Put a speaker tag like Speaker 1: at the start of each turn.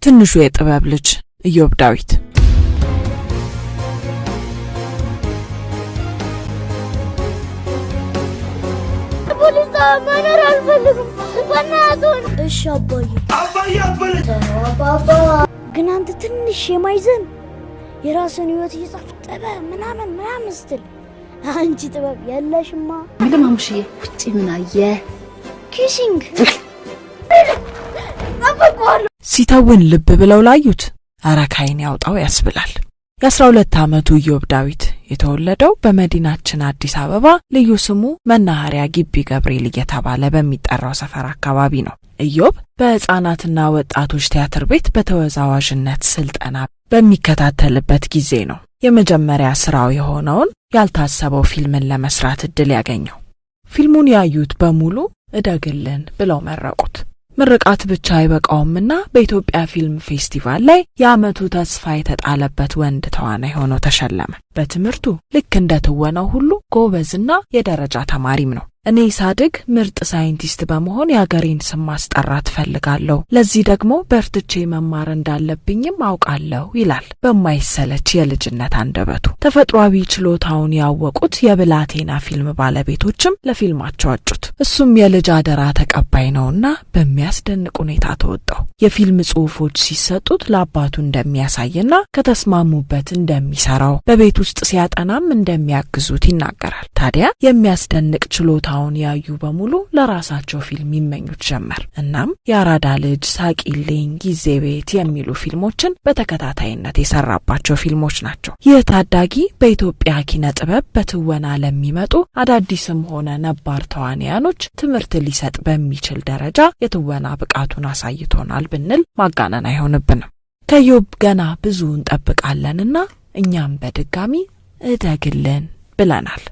Speaker 1: ትንሹ የጥበብ ልጅ ኢዮብ ዳዊት
Speaker 2: ፖሊስ ማነር አልፈልግም በእናቱን እሺ አባዬ
Speaker 3: አትበል
Speaker 2: አባባ ግን አንተ ትንሽ የማይዘን የራስን ህይወት እየጻፍጠበ ምናምን ስትል አንቺ ጥበብ ያለሽማ
Speaker 4: ምንማሙሽዬ ውጪ ምን አየ
Speaker 2: ኪሲንግ
Speaker 1: ሲታውን ልብ ብለው ላዩት አራካይን ያውጣው ያስብላል። የ12 ዓመቱ ኢዮብ ዳዊት የተወለደው በመዲናችን አዲስ አበባ ልዩ ስሙ መናኸሪያ ግቢ ገብርኤል እየተባለ በሚጠራው ሰፈር አካባቢ ነው። ኢዮብ በህፃናትና ወጣቶች ቲያትር ቤት በተወዛዋዥነት ስልጠና በሚከታተልበት ጊዜ ነው የመጀመሪያ ስራው የሆነውን ያልታሰበው ፊልምን ለመስራት እድል ያገኘው። ፊልሙን ያዩት በሙሉ እደግልን ብለው መረቁት። ምርቃት ብቻ አይበቃውምና በኢትዮጵያ ፊልም ፌስቲቫል ላይ የዓመቱ ተስፋ የተጣለበት ወንድ ተዋናይ ሆኖ ተሸለመ። በትምህርቱ ልክ እንደ ትወናው ሁሉ ጎበዝና የደረጃ ተማሪም ነው። እኔ ሳድግ ምርጥ ሳይንቲስት በመሆን የሀገሬን ስም ማስጠራት ፈልጋለሁ፣ ለዚህ ደግሞ በርትቼ መማር እንዳለብኝም አውቃለሁ ይላል በማይሰለች የልጅነት አንደበቱ። ተፈጥሯዊ ችሎታውን ያወቁት የብላቴና ፊልም ባለቤቶችም ለፊልማቸው አጩት። እሱም የልጅ አደራ ተቀባይ ነውና በሚያስደንቅ ሁኔታ ተወጣው። የፊልም ጽሑፎች ሲሰጡት ለአባቱ እንደሚያሳይና ከተስማሙበት እንደሚሰራው በቤት ውስጥ ሲያጠናም እንደሚያግዙት ይናገራል። ታዲያ የሚያስደንቅ ችሎታውን ያዩ በሙሉ ለራሳቸው ፊልም ይመኙት ጀመር። እናም የአራዳ ልጅ፣ ሳቂልኝ፣ ጊዜ ቤት የሚሉ ፊልሞችን በተከታታይነት የሰራባቸው ፊልሞች ናቸው። ይህ ታዳጊ በኢትዮጵያ ኪነ ጥበብ በትወና ለሚመጡ አዳዲስም ሆነ ነባር ተዋንያኖች ትምህርት ሊሰጥ በሚችል ደረጃ የትወና ብቃቱን አሳይቶናል ብንል ማጋነን አይሆንብንም። ከኢዮብ ገና ብዙ እንጠብቃለንና እኛም በድጋሚ እደግልን ብለናል።